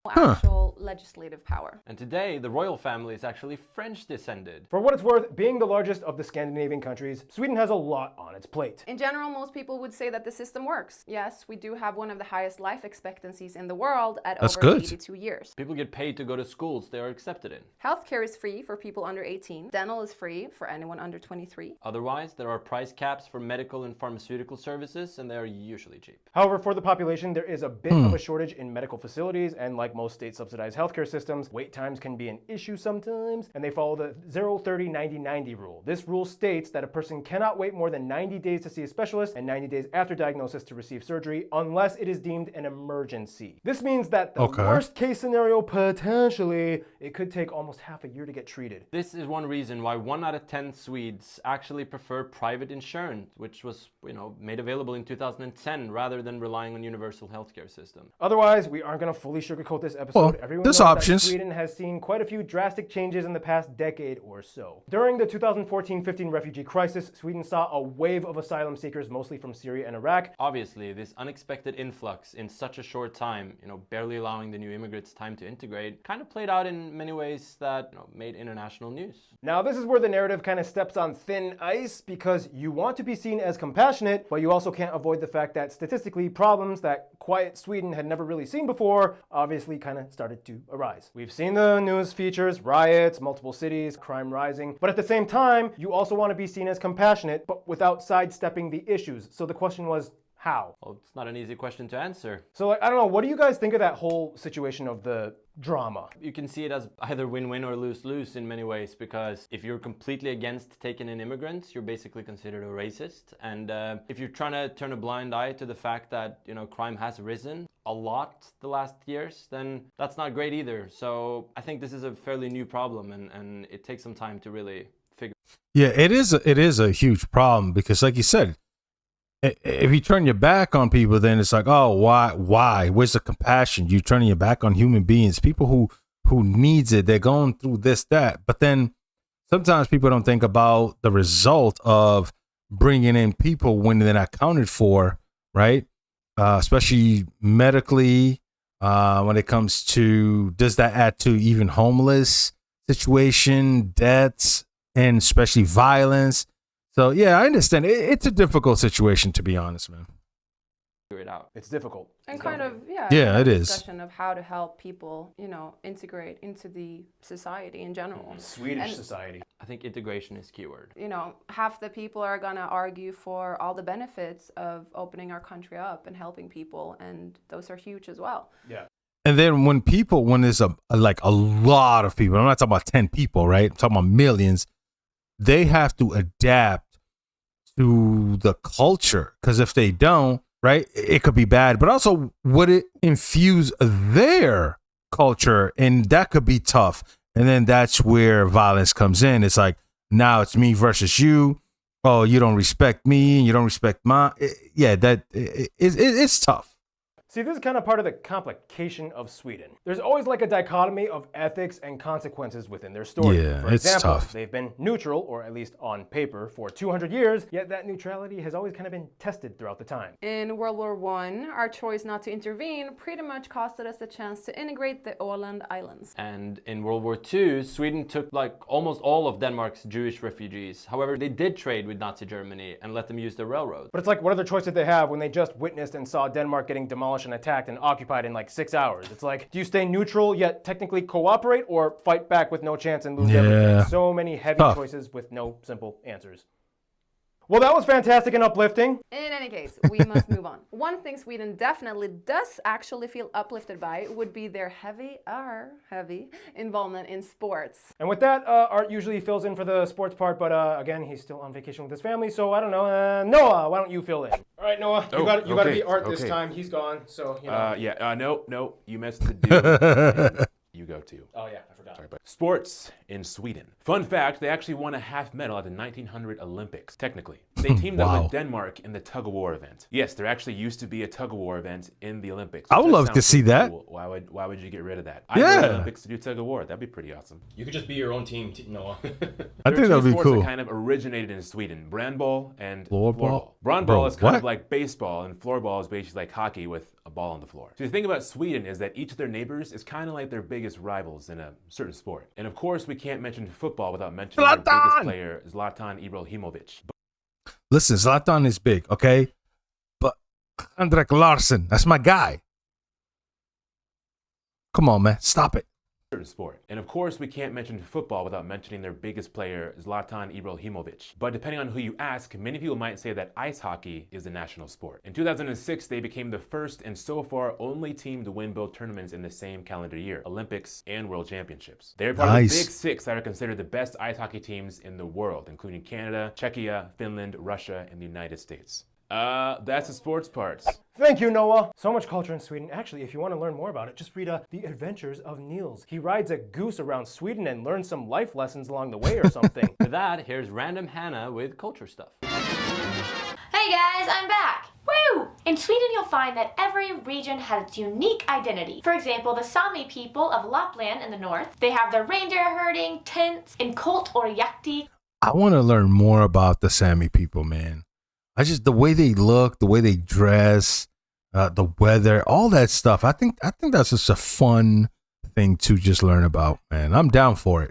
No actual legislative power. And today, the royal family is actually French descended. for what it's worth, being the largest of the Scandinavian countries, Sweden has a lot on its plate. In general, most people would say that the system works. Yes, we do have one of the highest life expectancies in the world at That's over good. 82 years. People get paid to go to schools they are accepted in. Healthcare is free for people under 18. Dental is free for anyone under 23. Otherwise, there are price caps for medical and pharmaceutical services, and they are usually cheap. However, for the population, there is a bit of a shortage in medical facilities, and like most state-subsidized healthcare systems, wait times can be an issue sometimes, and they follow the 0-30-90-90 rule. This rule states that a person cannot wait more than 90 90 days to see a specialist and 90 days after diagnosis to receive surgery unless it is deemed an emergency. This means that the worst case scenario, potentially, it could take almost half a year to get treated. This is one reason why 1 out of 10 Swedes actually prefer private insurance, which was, made available in 2010 rather than relying on universal healthcare system. Otherwise, we aren't going to fully sugarcoat this episode. Everyone knows that Sweden has seen quite a few drastic changes in the past decade or so. During the 2014-15 refugee crisis, Sweden saw a wave of asylum seekers, mostly from Syria and Iraq. Obviously, this unexpected influx in such a short time, barely allowing the new immigrants time to integrate, kind of played out in many ways that made international news. Now, this is where the narrative kind of steps on thin ice, because you want to be seen as compassionate, but you also can't avoid the fact that statistically, problems that quiet Sweden had never really seen before obviously kind of started to arise. We've seen the news features, riots, multiple cities, crime rising, but at the same time, you also want to be seen as compassionate, but without sidestepping the issues. So the question was, how? Well, it's not an easy question to answer. So, I don't know, what do you guys think of that whole situation of the drama? You can see it as either win-win or lose-lose in many ways, because if you're completely against taking in immigrants, you're basically considered a racist. And if you're trying to turn a blind eye to the fact that, crime has risen a lot the last years, then that's not great either. So I think this is a fairly new problem, and it takes some time to really figure. Yeah, it is a huge problem, because like you said, if you turn your back on people, then it's like, oh, why? Where's the compassion? You're turning your back on human beings, people who needs it. They're going through this, that. But then sometimes people don't think about the result of bringing in people when they're not accounted for, right? Especially medically, when it comes to, does that add to even homeless situation, deaths, and especially violence? So, yeah, I understand. It's a difficult situation, to be honest, man. Figure it out. It's difficult. And kind of, yeah, it is. Discussion of how to help people, integrate into the society in general. Swedish society. I think integration is keyword. Half the people are going to argue for all the benefits of opening our country up and helping people, and those are huge as well. Yeah. And then when there's a lot of people, I'm not talking about 10 people, right? I'm talking about millions. They have to adapt to the culture, because if they don't, right, it could be bad. But also, would it infuse their culture? And that could be tough. And then that's where violence comes in. It's like, now it's me versus you. Oh, you don't respect me, and you don't respect it's tough. See, this is kind of part of the complication of Sweden. There's always like a dichotomy of ethics and consequences within their story. Yeah, For example, it's tough. They've been neutral, or at least on paper, for 200 years, yet that neutrality has always kind of been tested throughout the time. In World War I, our choice not to intervene pretty much costed us the chance to integrate the Åland Islands. And in World War II, Sweden took almost all of Denmark's Jewish refugees. However, they did trade with Nazi Germany and let them use the railroad. But it's like, what other choice did they have when they just witnessed and saw Denmark getting demolished and attacked and occupied in 6 hours? It's like, do you stay neutral yet technically cooperate, or fight back with no chance and lose everything? So many heavy choices with no simple answers. Well, that was fantastic and uplifting. In any case, we must move on. One thing Sweden definitely does actually feel uplifted by would be their heavy involvement in sports. And with that, Art usually fills in for the sports part, but again, he's still on vacation with his family, so I don't know. Noah, why don't you fill in? All right, Noah, you got to be Art this time. He's gone, so, No, you missed the dude. You go to. Oh, yeah, I forgot. Sorry, but sports in Sweden. Fun fact, they actually won a half medal at the 1900 Olympics, technically. They teamed up with Denmark in the tug-of-war event. Yes, there actually used to be a tug-of-war event in the Olympics. I would love to see that. Cool. Why would you get rid of that? I'd go to the Olympics to do tug-of-war. That'd be pretty awesome. You could just be your own team, Noah. I think that'd be cool. That kind of originated in Sweden. Brandball and floorball. Brandball is kind of like baseball, and floorball is basically like hockey with a ball on the floor. So the thing about Sweden is that each of their neighbors is kind of like their biggest rivals in a certain sport. And of course, we can't mention football without mentioning their biggest player, Zlatan Ibrahimovic. Listen, Zlatan is big, okay? But Henrik Larsson, that's my guy. Come on, man. Stop it. sport. And of course, we can't mention football without mentioning their biggest player, Zlatan Ibrahimovic. But depending on who you ask, many people might say that ice hockey is the national sport. In 2006, they became the first and so far only team to win both tournaments in the same calendar year, Olympics and World Championships. They're part of the Big Six that are considered the best ice hockey teams in the world, including Canada, Czechia, Finland, Russia, and the United States. That's the sports parts. Thank you, Noah. So much culture in Sweden. Actually, if you want to learn more about it, just read The Adventures of Niels. He rides a goose around Sweden and learns some life lessons along the way or something. For that, here's Random Hannah with culture stuff. Hey guys, I'm back! Woo! In Sweden, you'll find that every region has its unique identity. For example, the Sami people of Lapland in the north, they have their reindeer herding, tents, and cult or yakti. I want to learn more about the Sami people, man. The way they look, the way they dress, the weather, all that stuff. I think that's just a fun thing to just learn about, man. I'm down for it.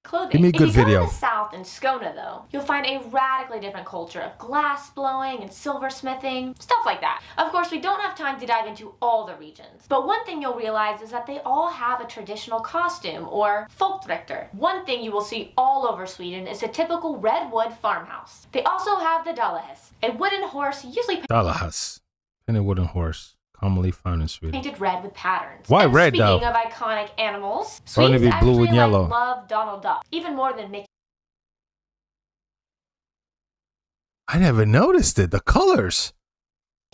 Clothing. Give me a good if you video. go to the south in Skåne, though, you'll find a radically different culture of glass blowing and silversmithing, stuff like that. Of course, we don't have time to dive into all the regions, but one thing you'll realize is that they all have a traditional costume, or folkdräkter. One thing you will see all over Sweden is a typical redwood farmhouse. They also have the dalahäst, a wooden horse usually Dalahäst, painted wooden horse, commonly found in Sweden. painted red with patterns. Why and red, though? Speaking of iconic animals, Probably Swedes be blue actually and yellow. love Donald Duck, even more than Mickey. I never noticed it. The colors.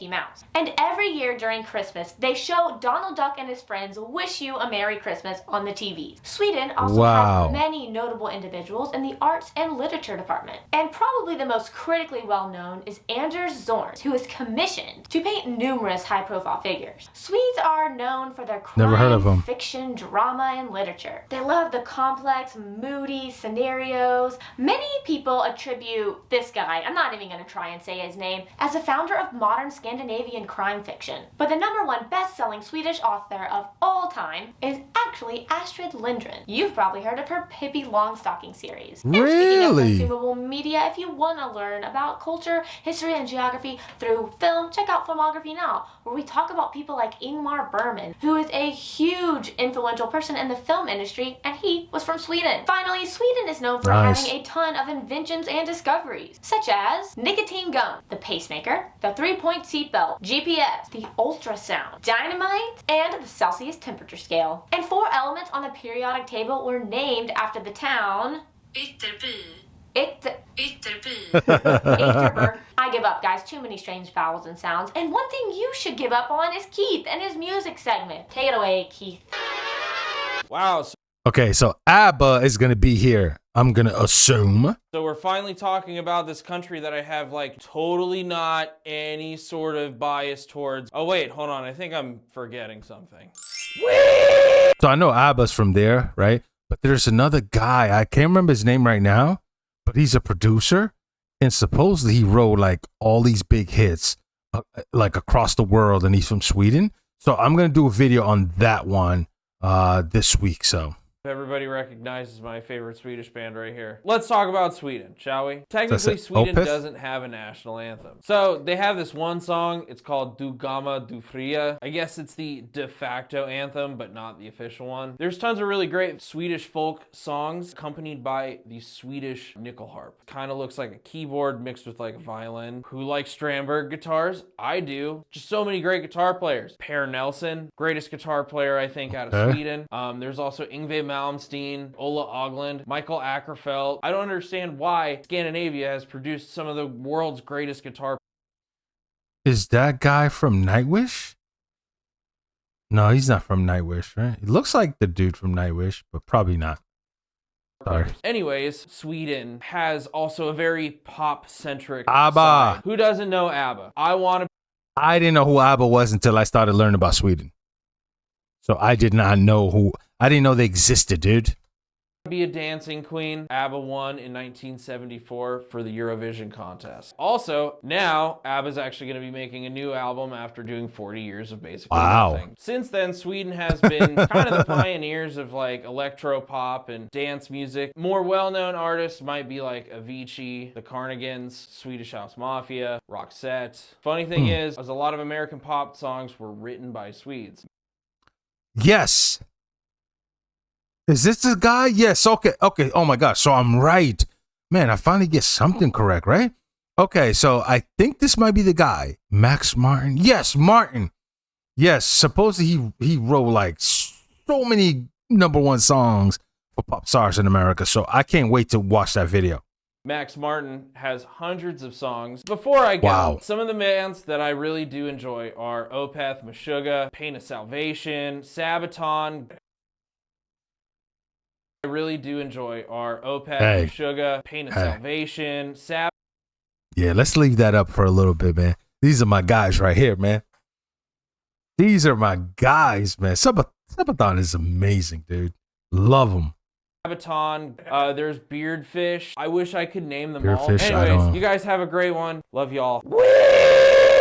Mouse. And every year during Christmas, they show Donald Duck and his friends wish you a Merry Christmas on the TV. Sweden also has many notable individuals in the arts and literature department. And probably the most critically well known is Anders Zorn, who is commissioned to paint numerous high-profile figures. Swedes are known for their crime, Never heard of 'em. fiction, drama, and literature. They love the complex, moody scenarios. Many people attribute this guy, I'm not even going to try and say his name, as a founder of modern Scandinavian crime fiction. But the #1 best-selling Swedish author of all time is actually Astrid Lindgren. You've probably heard of her Pippi Longstocking series. And speaking of Really? consumable media, if you want to learn about culture, history, and geography through film, check out Filmography Now, where we talk about people like Ingmar Bergman, who is a huge influential person in the film industry, and he was from Sweden. Finally, Sweden is known for having a ton of inventions and discoveries, such as nicotine gum, the pacemaker, the 3-point seatbelt, GPS, the ultrasound, dynamite, and the Celsius temperature scale. And 4 elements on the periodic table were named after the town Ytterby. I give up, guys. Too many strange vowels and sounds. And one thing you should give up on is Keith and his music segment. Take it away, Keith. Wow. Okay, so ABBA is going to be here. I'm going to assume. So we're finally talking about this country that I have like totally not any sort of bias towards. Oh wait, hold on. I think I'm forgetting something. So I know ABBA's from there, right? But there's another guy. I can't remember his name right now, but he's a producer. And supposedly he wrote like all these big hits like across the world, and he's from Sweden. So I'm going to do a video on that one this week. So Everybody recognizes my favorite Swedish band right here. Let's talk about Sweden, shall we? Technically, it Sweden Opeth? doesn't have a national anthem. So they have this one song. It's called Du Gamma Du Fria. I guess it's the de facto anthem, but not the official one. There's tons of really great Swedish folk songs accompanied by the Swedish nickel harp. Kind of looks like a keyboard mixed with like a violin. Who likes Strandberg guitars? I do. Just so many great guitar players. Per Nelson, greatest guitar player I think out of Sweden. There's also Yngwie Malmsteen, Ola Öglund, Michael Ackerfeldt. I don't understand why Scandinavia has produced some of the world's greatest guitar. is that guy from Nightwish? No, he's not from Nightwish, right? He looks like the dude from Nightwish, but probably not. Sorry. Anyways, Sweden has also a very pop-centric ABBA. side. Who doesn't know ABBA? I didn't know who ABBA was until I started learning about Sweden. So I did not know I didn't know they existed, dude. Be a dancing queen. ABBA won in 1974 for the Eurovision contest. Also, now ABBA's actually going to be making a new album after doing 40 years of basically nothing. Since then, Sweden has been kind of the pioneers of like electro pop and dance music. More well-known artists might be like Avicii, the Carnigans, Swedish House Mafia, Roxette. Funny thing is a lot of American pop songs were written by Swedes. Yes. Is this the guy? Yes. Okay. Okay. Oh my gosh. So I'm right. Man, I finally get something correct, right? Okay. So I think this might be the guy. Max Martin. Yes, Martin. Yes. Supposedly he wrote like so many #1 songs for pop stars in America. So I can't wait to watch that video. Max Martin has hundreds of songs. Before I go, some of the bands that I really do enjoy are Opeth, Meshuggah, Pain of Salvation, Sabaton. I really do enjoy are Opeth, Meshuggah, Pain of Salvation, Yeah, let's leave that up for a little bit, man. These are my guys right here, man. These are my guys, man. Sabaton is amazing, dude. Love them. Sabaton, there's Beardfish. I wish I could name them Beardfish, all. Anyways, you guys have a great one. Love y'all.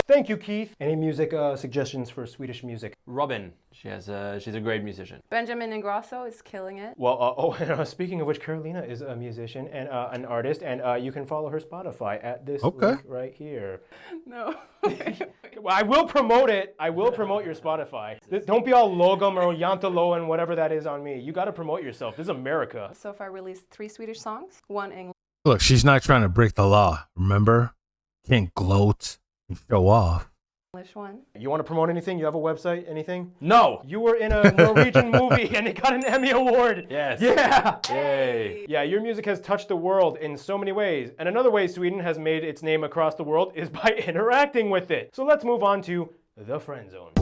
Thank you, Keith. Any music suggestions for Swedish music? Robin, she's a great musician. Benjamin Ingrosso is killing it. Well, speaking of which, Carolina is a musician and an artist, and you can follow her Spotify at this link right here. No. Well, I will promote it. I will promote your Spotify. Don't be all Logum or Yantalo and whatever that is on me. You got to promote yourself. This is America. So far released 3 Swedish songs, 1 English. Look, she's not trying to break the law. Remember? Can't gloat and show off. One. You want to promote anything? You have a website? Anything? No. You were in a Norwegian movie and it got an Emmy Award. Yes. Yeah. Yay. Yeah, your music has touched the world in so many ways. And another way Sweden has made its name across the world is by interacting with it. So let's move on to the friend zone.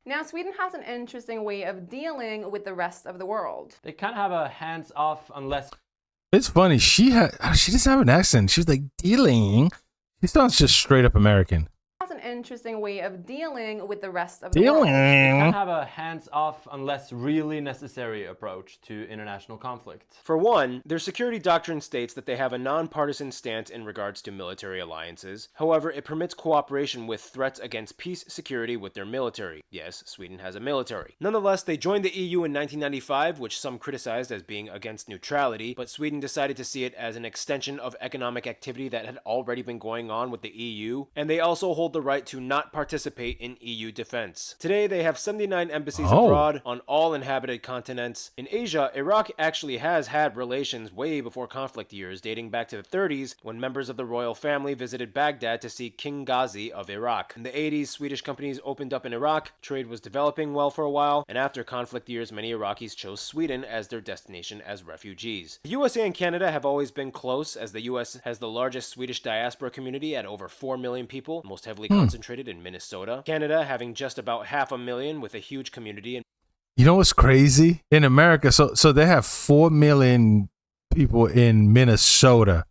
Now, Sweden has an interesting way of dealing with the rest of the world. They can't have a hands-off unless... It's funny. She doesn't have an accent. She's like dealing. She sounds just straight up American. Has an interesting way of dealing with the rest of the world. They can't have a hands-off unless really necessary approach to international conflict. For one, their security doctrine states that they have a nonpartisan stance in regards to military alliances. However, it permits cooperation with threats against peace security with their military. Yes, Sweden has a military. Nonetheless, they joined the EU in 1995, which some criticized as being against neutrality, but Sweden decided to see it as an extension of economic activity that had already been going on with the EU, and they also hold the right to not participate in EU defense. Today, they have 79 embassies abroad on all inhabited continents. In Asia, Iraq actually has had relations way before conflict years, dating back to the 30s, when members of the royal family visited Baghdad to see King Ghazi of Iraq. In the 80s, Swedish companies opened up in Iraq, trade was developing well for a while, and after conflict years, many Iraqis chose Sweden as their destination as refugees. The USA and Canada have always been close, as the US has the largest Swedish diaspora community at over 4 million people, most heavily concentrated in Minnesota. Canada having just about 500,000 with a huge community in... You know what's crazy? In America, so they have 4 million people in Minnesota.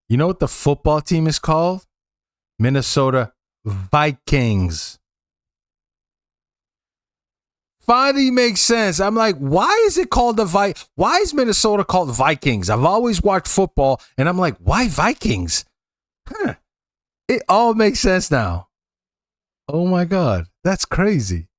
You know what the football team is called? Minnesota Vikings. Finally makes sense. I'm like, why is it called why is Minnesota called Vikings? I've always watched football and I'm like, why Vikings? Huh. It all makes sense now. Oh my God, that's crazy.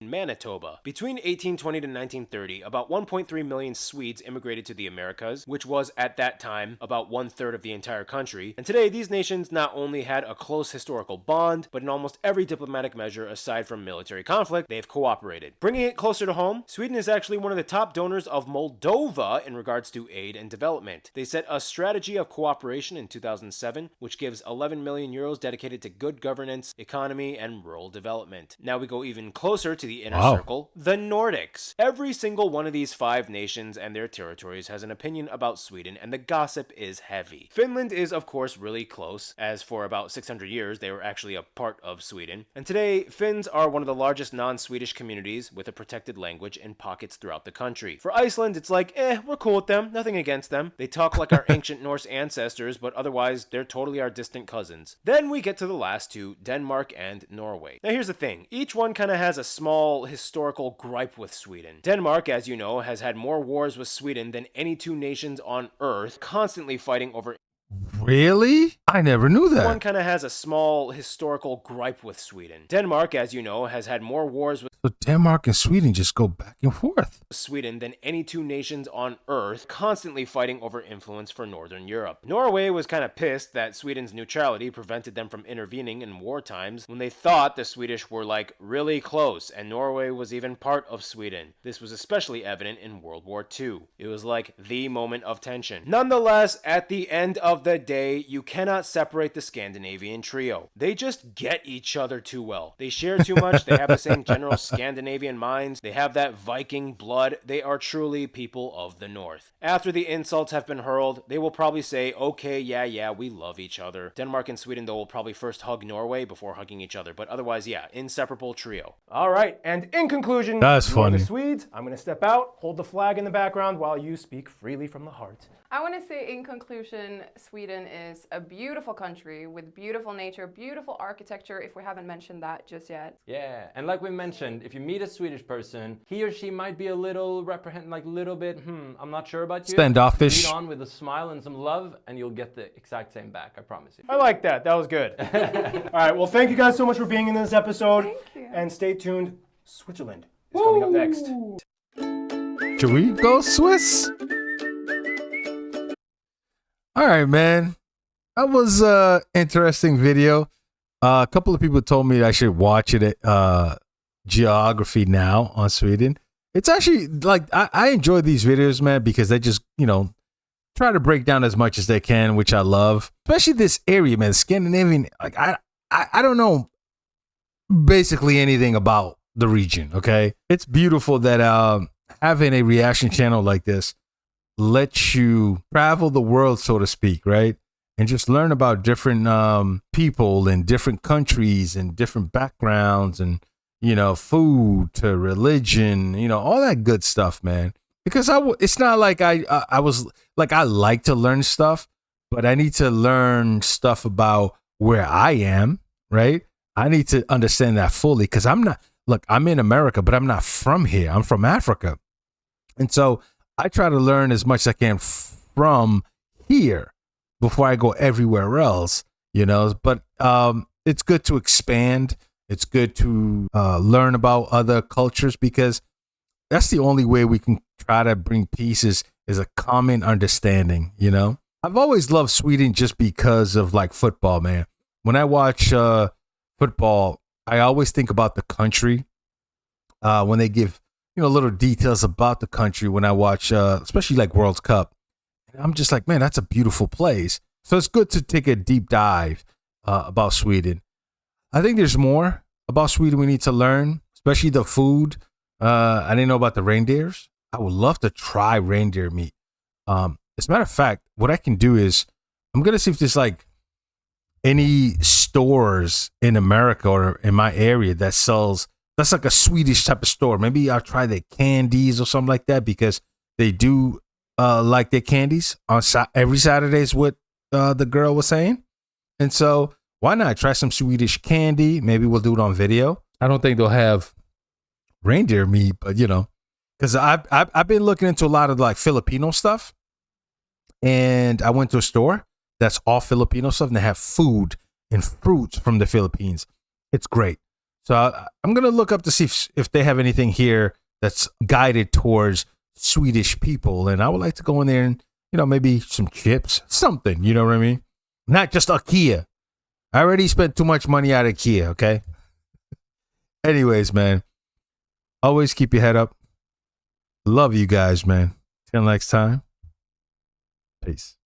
Manitoba. Between 1820 to 1930, about 1.3 million Swedes immigrated to the Americas, which was, at that time, about 1/3 of the entire country. And today, these nations not only had a close historical bond, but in almost every diplomatic measure aside from military conflict, they've cooperated. Bringing it closer to home, Sweden is actually one of the top donors of Moldova in regards to aid and development. They set a strategy of cooperation in 2007, which gives 11 million euros dedicated to good governance, economy, and rural development. Now we go even closer to the inner circle, the Nordics. Every single one of these 5 nations and their territories has an opinion about Sweden, and the gossip is heavy. Finland is, of course, really close, as for about 600 years they were actually a part of Sweden. And today, Finns are one of the largest non-Swedish communities with a protected language in pockets throughout the country. For Iceland, it's like, we're cool with them, nothing against them. They talk like our ancient Norse ancestors, but otherwise, they're totally our distant cousins. Then we get to the last 2, Denmark and Norway. Now here's the thing, each one kind of has a small historical gripe with Sweden. Denmark, as you know, has had more wars with Sweden than any 2 nations on Earth, constantly fighting over... Really? I never knew that. One kind of has a small historical gripe with Sweden. Denmark, as you know, has had more wars with... So Denmark and Sweden just go back and forth. Sweden than any two nations on Earth, constantly fighting over influence for Northern Europe. Norway was kind of pissed that Sweden's neutrality prevented them from intervening in war times when they thought the Swedish were like really close and Norway was even part of Sweden. This was especially evident in World War II. It was like the moment of tension. Nonetheless, at the end of the day, you cannot separate the Scandinavian trio. They just get each other too well. They share too much, they have the same general Scandinavian minds, they have that Viking blood. They are truly people of the North. After the insults have been hurled, they will probably say, okay, yeah, we love each other. Denmark and Sweden, though, will probably first hug Norway before hugging each other. But otherwise, yeah, inseparable trio. All right, and in conclusion, that's funny. The Swedes, I'm going to step out, hold the flag in the background while you speak freely from the heart. I want to say in conclusion, Sweden is a beautiful country with beautiful nature, beautiful architecture, if we haven't mentioned that just yet. Yeah, and like we mentioned, if you meet a Swedish person, he or she might be a little I'm not sure about you. Standoffish. Lead on with a smile and some love, and you'll get the exact same back, I promise you. I like that. That was good. All right, well, thank you guys so much for being in this episode. Thank you. And stay tuned. Switzerland is coming up next. Should we go Swiss? All right, man. That was an interesting video. A couple of people told me I should watch it at Geography Now on Sweden. It's actually like I enjoy these videos, man, because they just, try to break down as much as they can, which I love. Especially this area, man, Scandinavian. Like I don't know basically anything about the region, okay? It's beautiful that having a reaction channel like this lets you travel the world, so to speak, right? And just learn about different people in different countries and different backgrounds and, food to religion, all that good stuff, man. Because it's not like I was like, I like to learn stuff, but I need to learn stuff about where I am, right? I need to understand that fully because I'm in America, but I'm not from here. I'm from Africa. And so I try to learn as much as I can from here before I go everywhere else, but it's good to expand. It's good to learn about other cultures because that's the only way we can try to bring peace is a common understanding, I've always loved Sweden just because of like football, man. When I watch football, I always think about the country when they give, little details about the country when I watch, especially like World Cup. And I'm just like, man, that's a beautiful place. So it's good to take a deep dive about Sweden. I think there's more about Sweden we need to learn, especially the food. I didn't know about the reindeers. I would love to try reindeer meat. As a matter of fact, what I can do is I'm going to see if there's like any stores in America or in my area that sells, that's like a Swedish type of store. Maybe I'll try the candies or something like that because they do like their candies on every Saturday is what the girl was saying. And so why not try some Swedish candy? Maybe we'll do it on video. I don't think they'll have reindeer meat, but because I've been looking into a lot of like Filipino stuff, and I went to a store that's all Filipino stuff, and they have food and fruits from the Philippines. It's great. So I'm gonna look up to see if they have anything here that's guided towards Swedish people, and I would like to go in there and maybe some chips, something. You know what I mean? Not just IKEA. I already spent too much money at IKEA. Okay. Anyways, man. Always keep your head up. Love you guys, man. Till next time. Peace.